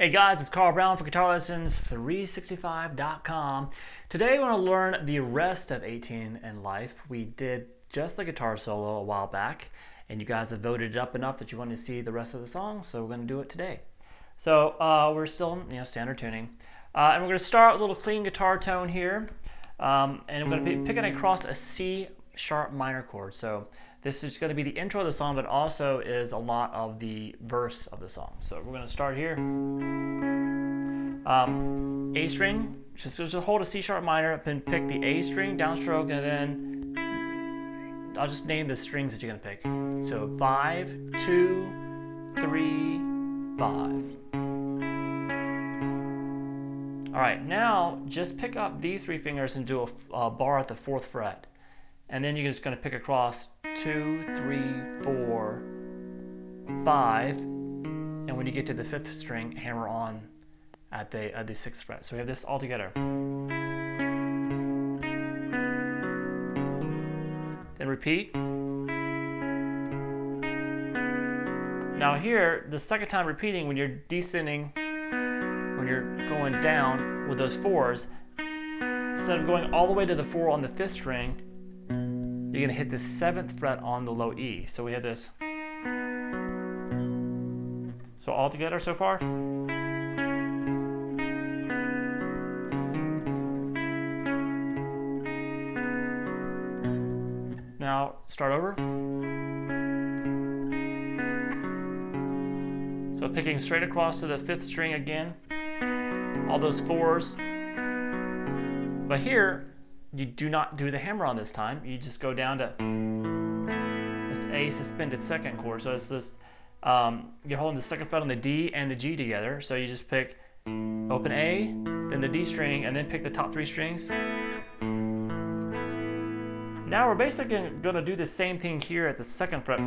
Hey guys, it's Carl Brown for guitarlessons365.com. Today we're going to learn the rest of 18 in Life. We did just the guitar solo a while back, and you guys have voted it up enough that you want to see the rest of the song, so we're going to do it today. So we're still standard tuning. And we're going to start with a little clean guitar tone here, and we're going to be picking across a C sharp minor chord. So this is going to be the intro of the song, but also is a lot of the verse of the song. So we're going to start here. A string, just hold a C sharp minor, then pick the A string, downstroke, and then I'll just name the strings that you're going to pick. So 5, 2, 3, 5. Alright, now just pick up these three fingers and do a bar at the 4th fret. And then you're just going to pick across 2, 3, 4, 5. And when you get to the 5th string, hammer on at the 6th fret. So we have this all together. Then repeat. Now here, the second time repeating, when you're descending, when you're going down with those 4s, instead of going all the way to the 4 on the 5th string, you're going to hit the 7th fret on the low E. So we have this. So all together so far. Now start over. So picking straight across to the 5th string again. All those 4s. But here, you do not do the hammer on this time. You just go down to this A suspended 2nd chord. So it's this, you're holding the 2nd fret on the D and the G together. So you just pick open A, then the D string, and then pick the top 3 strings. Now we're basically going to do the same thing here at the 2nd fret.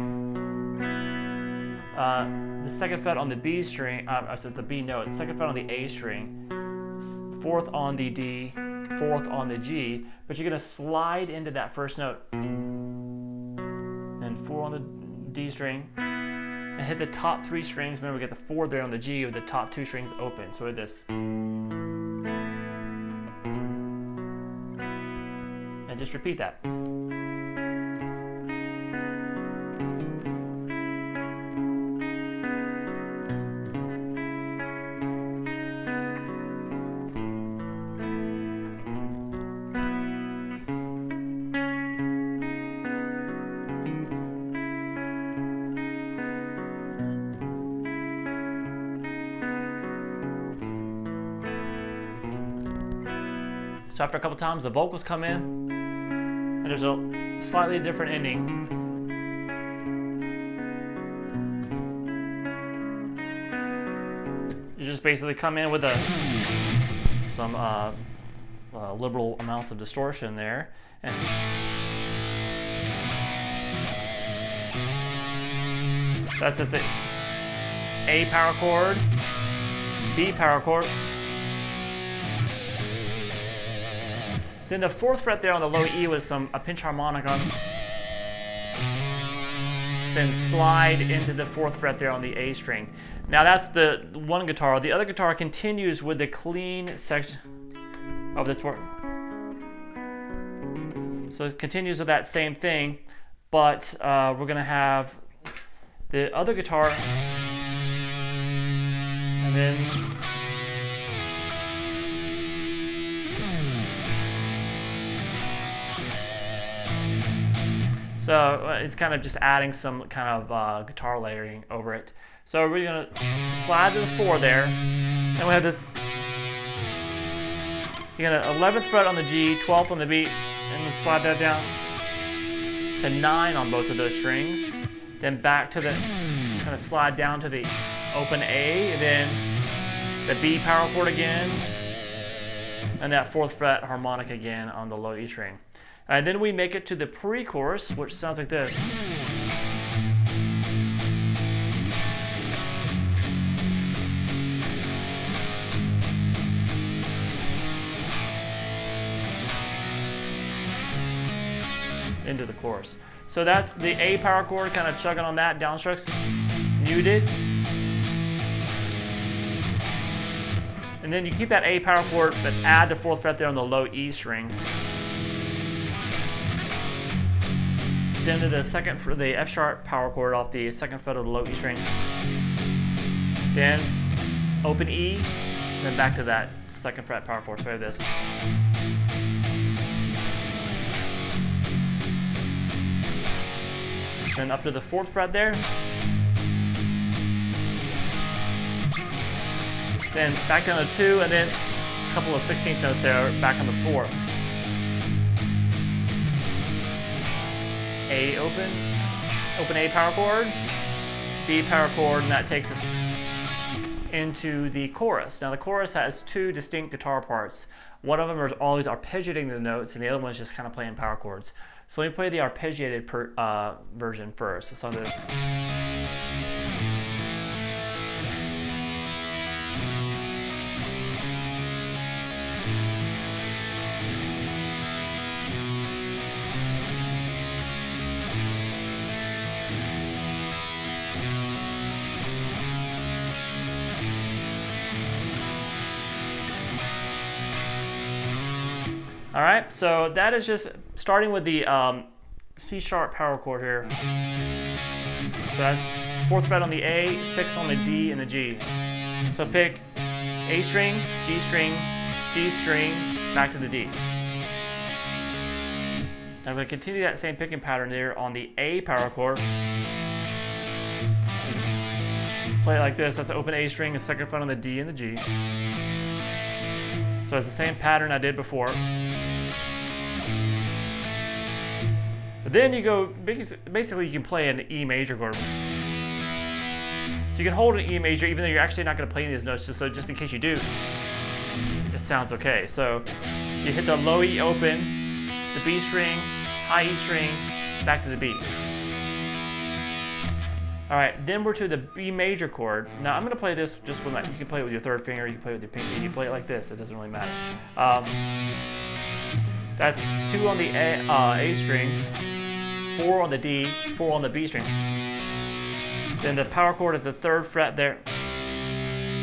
The 2nd fret on the B string, so the B note, 2nd fret on the A string, 4th on the D, 4th on the G, but you're going to slide into that first note and 4 on the D string and hit the top 3 strings. Remember, we get the 4 there on the G with the top 2 strings open. So with this, and just repeat that. So after a couple times, the vocals come in, and there's a slightly different ending. You just basically come in with some liberal amounts of distortion there, and that's just the A power chord, B power chord. Then the 4th fret there on the low E with a pinch harmonic on. Then slide into the 4th fret there on the A string. Now that's the one guitar. The other guitar continues with the clean section of the chord. So it continues with that same thing, but we're going to have the other guitar, and then so it's kind of just adding some kind of guitar layering over it. So we're going to slide to the 4 there, and we have this. You got an 11th fret on the G, 12th on the B, and then slide that down to 9 on both of those strings. Then back to the, kind of slide down to the open A, and then the B power chord again, and that 4th fret harmonic again on the low E string. And then we make it to the pre-chorus, which sounds like this. Into the chorus. So that's the A power chord, kind of chugging on that, downstrokes, muted. And then you keep that A power chord, but add the 4th fret there on the low E string. Then to the the F sharp power chord off the 2nd fret of the low E string. Then open E, then back to that 2nd fret power chord. So I have this. Then up to the 4th fret there. Then back down to 2, and then a couple of 16th notes there, back on the 4. A open A power chord, B power chord, and that takes us into the chorus. Now the chorus has 2 distinct guitar parts. One of them is always arpeggiating the notes, and the other one is just kind of playing power chords. So let me play the arpeggiated version first. So this. All right, so that is just starting with the C sharp power chord here. So that's 4th fret on the A, 6th on the D, and the G. So pick A string, G string, G string, back to the D. I'm going to continue that same picking pattern there on the A power chord. Play it like this. That's an open A string, a 2nd fret on the D and the G. So it's the same pattern I did before. But then you go, basically you can play an E major chord. So you can hold an E major even though you're actually not going to play any of these notes, just in case you do, it sounds okay. So you hit the low E open, the B string, high E string, back to the B. All right, then we're to the B major chord. Now I'm going to play this just with you can play it with your 3rd finger, you can play it with your pinky, you can play it like this, it doesn't really matter. That's 2 on the A string, 4 on the D, 4 on the B string. Then the power chord at the 3rd fret there,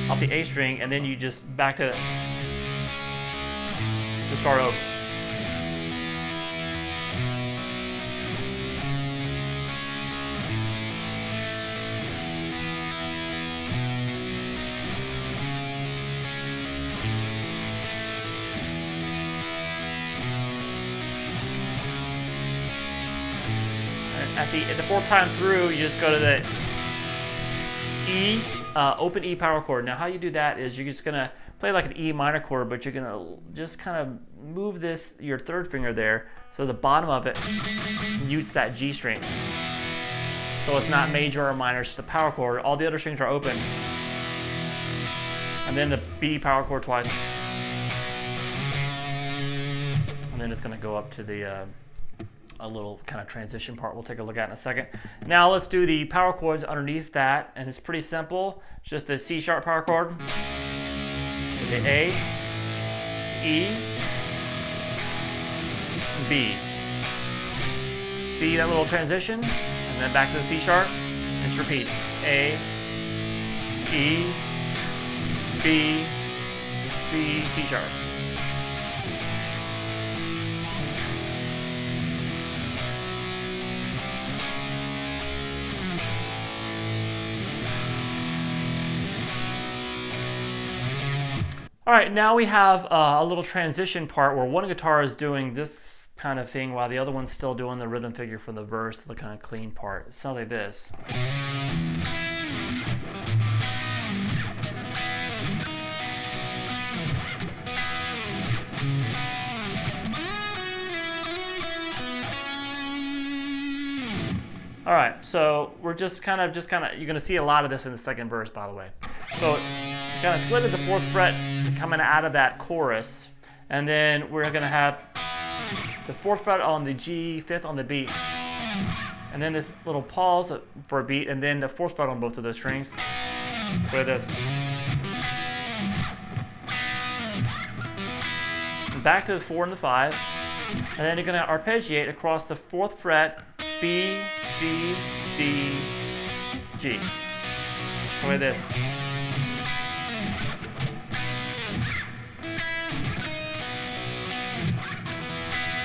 off the A string, and then you just back to start over. At the 4th time through, you just go to the E, open E power chord. Now how you do that is you're just going to play like an E minor chord, but you're going to just kind of move your 3rd finger there so the bottom of it mutes that G string. So it's not major or minor, it's just a power chord. All the other strings are open. And then the B power chord twice. And then it's going to go up to the a little kind of transition part we'll take a look at in a second. Now let's do the power chords underneath that, and it's pretty simple. It's just the C sharp power chord, the A, E, B. See that little transition? And then back to the C sharp, and just repeat. A, E, B, C, C sharp. All right, now we have a little transition part where one guitar is doing this kind of thing while the other one's still doing the rhythm figure for the verse, the kind of clean part. It sounds like this. All right, so we're just kind of, you're gonna see a lot of this in the 2nd verse, by the way. So kind of slid at the 4th fret to coming out of that chorus, and then we're gonna have the 4th fret on the G, 5th on the B, and then this little pause for a beat, and then the 4th fret on both of those strings. Play this. And back to the 4 and the 5, and then you're gonna arpeggiate across the 4th fret, B, G, D, G. Play this.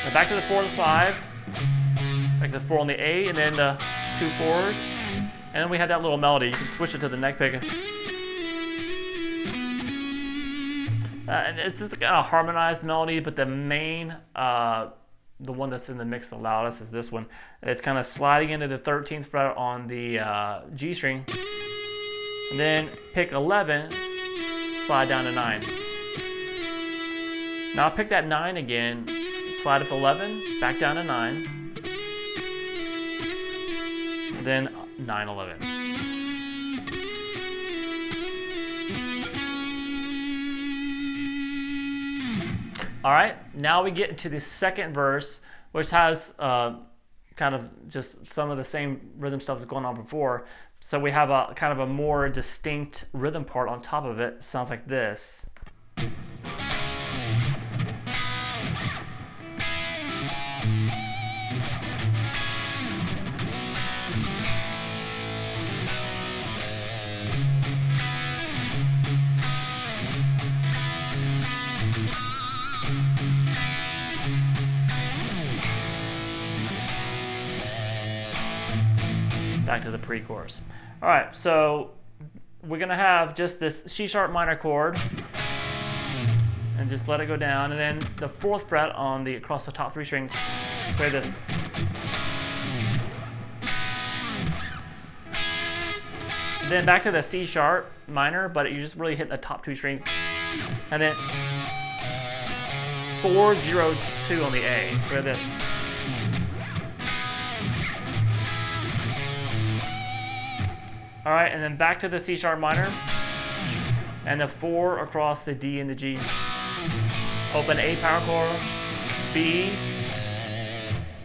Then back to the 4 and 5, back to the 4 on the A, and then the 2 4s, and then we have that little melody. You can switch it to the neck pick. And it's just kind of harmonized melody, but the main, the one that's in the mix the loudest is this one. It's kind of sliding into the 13th fret on the G string, and then pick 11, slide down to 9. Now I'll pick that 9 again, slide up 11, back down to 9, and then 9, 11. All right, now we get into the second verse, which has kind of just some of the same rhythm stuff that's going on before. So we have a kind of a more distinct rhythm part on top of it. It sounds like this. Back to the pre-chorus. All right, so we're gonna have just this C sharp minor chord, and just let it go down, and then the 4th fret on the across the top 3 strings. Play this. Then back to the C sharp minor, but you just really hit the top 2 strings, and then 4 0 2 on the A. So this. All right, and then back to the C sharp minor, and the 4 across the D and the G. Open A power chord, B,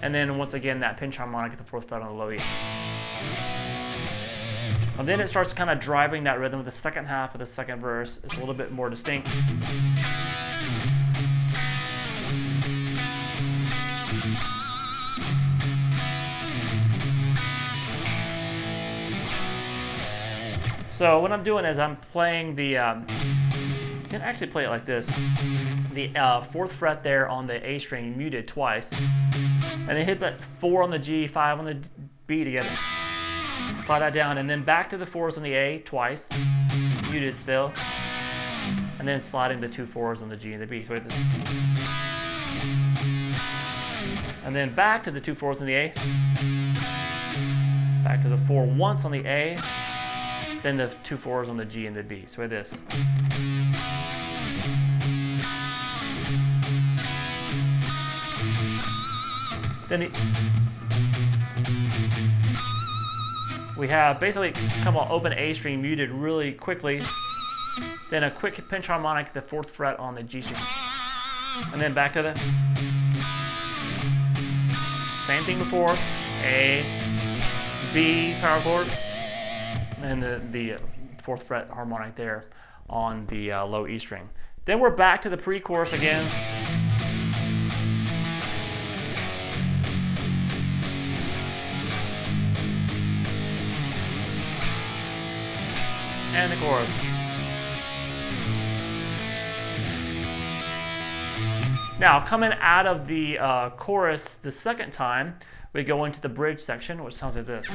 and then once again that pinch harmonic at the 4th fret on the low E. And then it starts kind of driving that rhythm with the second half of the second verse. It's a little bit more distinct. So what I'm doing is I'm playing the, you can actually play it like this, the 4th fret there on the A string muted twice, and then hit that 4 on the G, 5 on the B together, slide that down, and then back to the 4s on the A twice, muted still, and then sliding the 2 4s on the G and the B. And then back to the 2 4s on the A, back to the 4 once on the A, then the 2 4s on the G and the B. So this. Then we have basically come on open A string muted really quickly, then a quick pinch harmonic at the 4th fret on the G string, and then back to the same thing before, A, B power chord, and the 4th fret harmonic there on the low E string. Then we're back to the pre-chorus again. And the chorus. Now, coming out of the chorus the second time, we go into the bridge section, which sounds like this.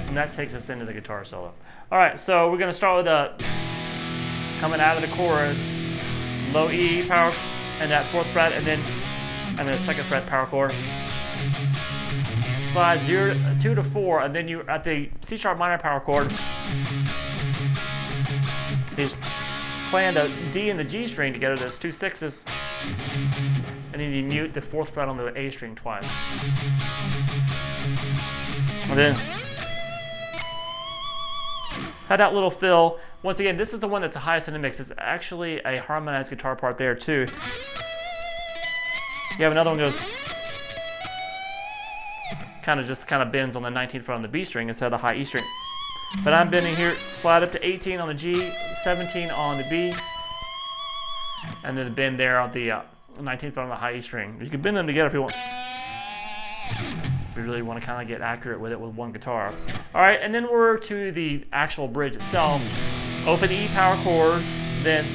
And that takes us into the guitar solo. All right, so we're going to start with coming out of the chorus, low E power, and that 4th fret, and then the 2nd fret power chord. Slide 2 to 4, and then you're at the C sharp minor power chord. You're just playing the D and the G string together. There's 2 6s, and then you mute the 4th fret on the A string twice, and then had that little fill. Once again, this is the one that's the highest in the mix. It's actually a harmonized guitar part there too. You have another one goes kind of bends on the 19th fret on the B string instead of the high E string. But I'm bending here, slide up to 18 on the G, 17 on the B, and then the bend there on the 19th fret on the high E string. You can bend them together if you want. If you really want to kind of get accurate with it with one guitar. All right, and then we're to the actual bridge itself. Open E power chord, then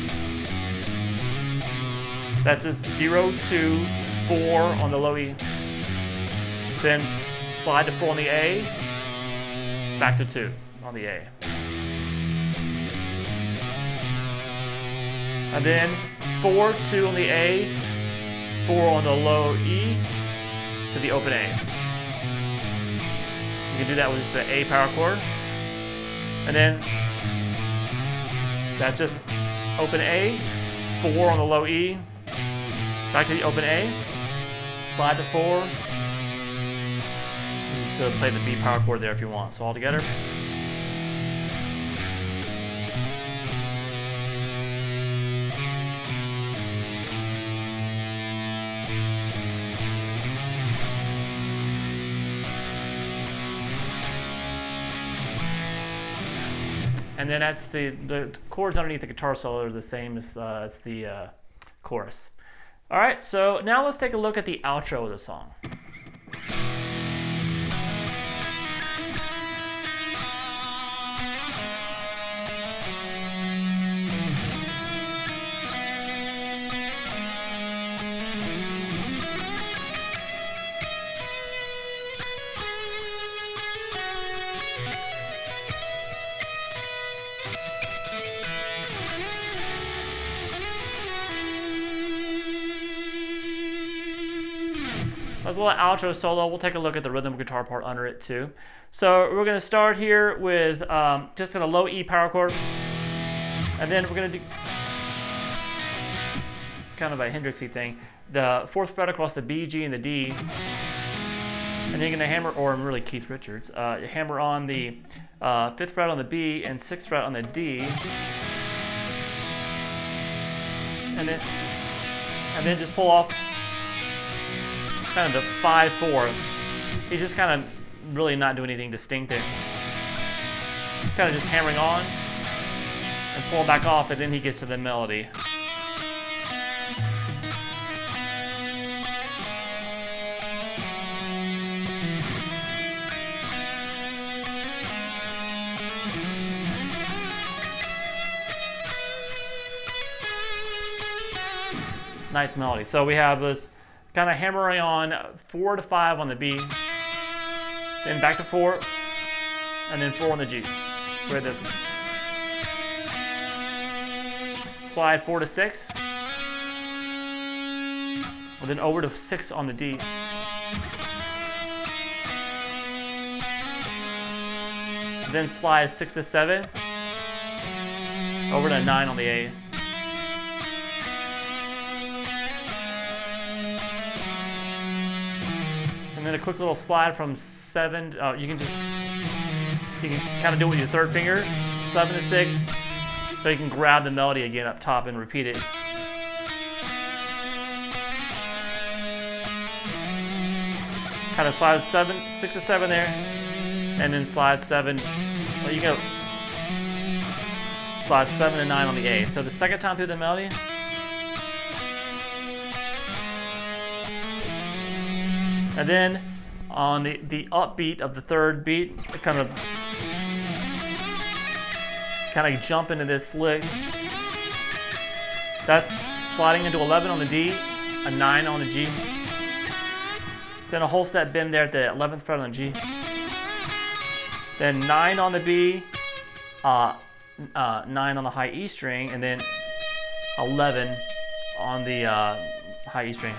that's just 0, 2, 4 on the low E. Then slide to 4 on the A, back to 2 on the A. And then 4, 2 on the A, 4 on the low E to the open A. You can do that with just the A power chord. And then that's just open A, 4 on the low E, back to the open A, slide to 4, and just play the B power chord there if you want. So all together. And then that's the chords underneath the guitar solo are the same as the chorus. All right, so now let's take a look at the outro of the song. As a little outro solo, we'll take a look at the rhythm guitar part under it too. So we're going to start here with just a low E power chord, and then we're going to do kind of a Hendrixy thing. The 4th fret across the B, G, and the D, and then you're going to hammer, or really Keith Richards, hammer on the 5th fret on the B and 6th fret on the D, and then just pull off kind of the 5/4. He's just kind of really not doing anything distinctive. Kind of just hammering on and pulling back off, and then he gets to the melody. Nice melody. So we have this kind of hammering on 4 to 5 on the B, then back to 4, and then 4 on the G. So we have this slide 4 to 6, and then over to 6 on the D. And then slide 6 to 7, over to 9 on the A. And then a quick little slide from 7, you can kind of do it with your 3rd finger, 7 to 6, so you can grab the melody again up top and repeat it. Kind of slide 6 to 7 there, and then slide 7, well, you can slide 7 to 9 on the A. So the second time through the melody, and then on the upbeat of the 3rd beat, kind of jump into this lick. That's sliding into 11 on the D, a 9 on the G, then a whole step bend there at the 11th fret on the G, then 9 on the B, 9 on the high E string, and then 11 on the high E string.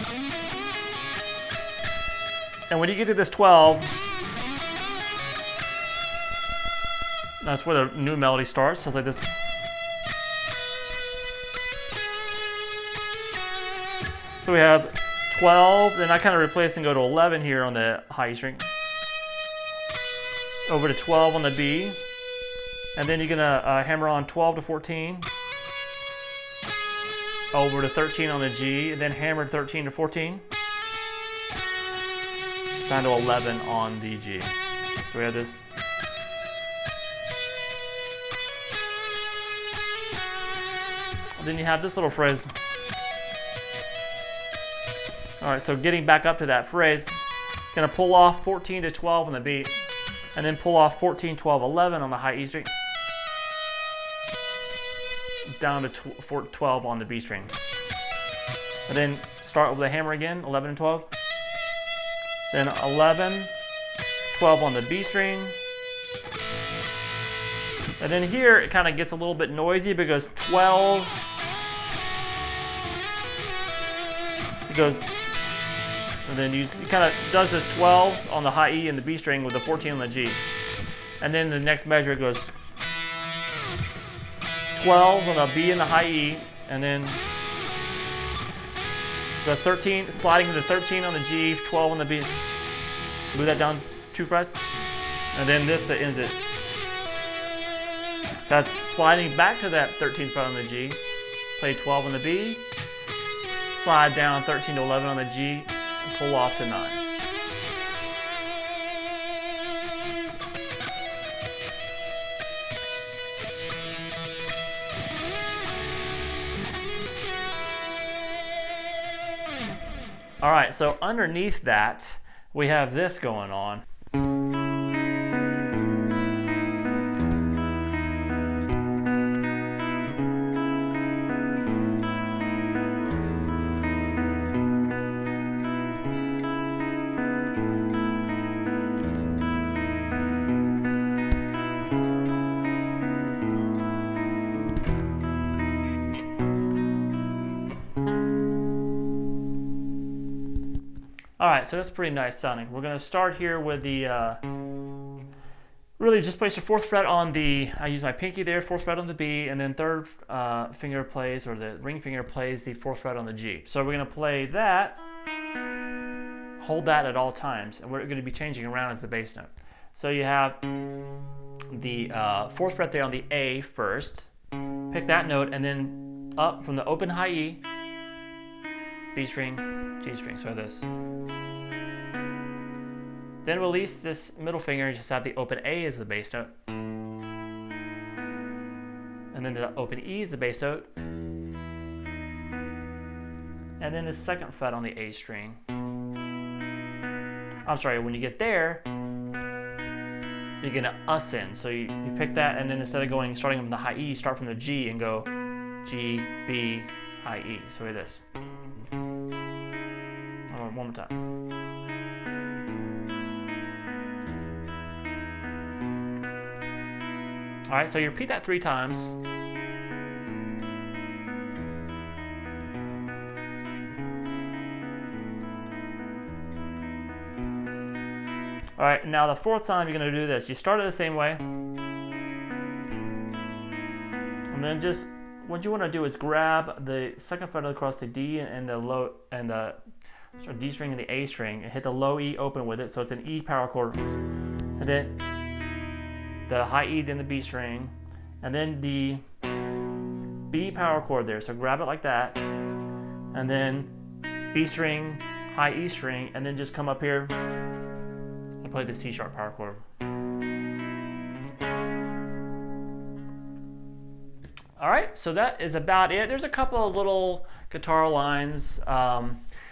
And when you get to this 12, that's where the new melody starts. Sounds like this. So we have 12, then I kind of replace and go to 11 here on the high E string. Over to 12 on the B. And then you're gonna hammer on 12 to 14. Over to 13 on the G, and then hammer 13 to 14. Down to 11 on the G. So we have this. Then you have this little phrase. All right, so getting back up to that phrase, gonna pull off 14 to 12 on the B, and then pull off 14, 12, 11 on the high E string, down to 12 on the B string. And then start with the hammer again, 11 and 12. Then 11, 12 on the B string. And then here it kind of gets a little bit noisy because 12, it goes, and then it kind of does this 12s on the high E and the B string with the 14 on the G. And then the next measure goes 12s on the B and the high E, and then so that's 13, sliding to the 13 on the G, 12 on the B. Move that down 2 frets, and then this that ends it. That's sliding back to that 13th fret on the G, play 12 on the B, slide down 13 to 11 on the G, and pull off to 9. All right, so underneath that, we have this going on. All right, so that's pretty nice sounding. We're gonna start here with the, really just place your 4th fret on the, I use my pinky there, 4th fret on the B, and then 3rd finger plays, or the ring finger plays the 4th fret on the G. So we're gonna play that, hold that at all times, and we're gonna be changing around as the bass note. So you have the 4th fret there on the A first, pick that note, and then up from the open high E, B string, G string, so this. Then release this middle finger and just have the open A as the bass note. And then the open E is the bass note. And then the 2nd fret on the A string. I'm sorry, when you get there, you're gonna ascend. So you pick that, and then instead of starting from the high E, start from the G and go G, B, high E. So hear this. One more time. All right, so you repeat that 3 times. All right, now the 4th time you're gonna do this. You start it the same way. And then just, what you wanna do is grab the 2nd fret across the D and the low, and the D string and the A string, and hit the low E open with it, so it's an E power chord. And then the high E, then the B string, and then the B power chord there. So grab it like that, and then B string, high E string, and then just come up here and play the C sharp power chord. All right, so that is about it. There's a couple of little guitar lines.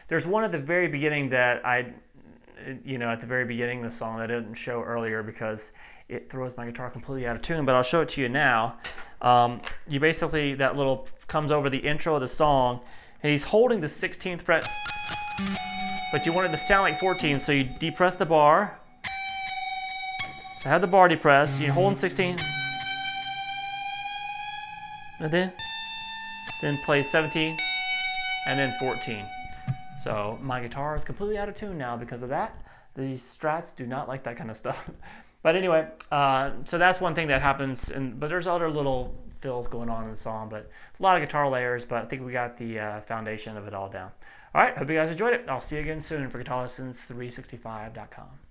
There's one at the very beginning that at the very beginning of the song that I didn't show earlier because it throws my guitar completely out of tune, but I'll show it to you now. You basically, that little comes over the intro of the song, and he's holding the 16th fret, but you want it to sound like 14, so you depress the bar. So have the bar depressed, you're holding 16, and then play 17, and then 14. So my guitar is completely out of tune now because of that. These Strats do not like that kind of stuff. But anyway, so that's one thing that happens, but there's other little fills going on in the song, but a lot of guitar layers, but I think we got the foundation of it all down. All right, hope you guys enjoyed it. I'll see you again soon for guitarlessons365.com.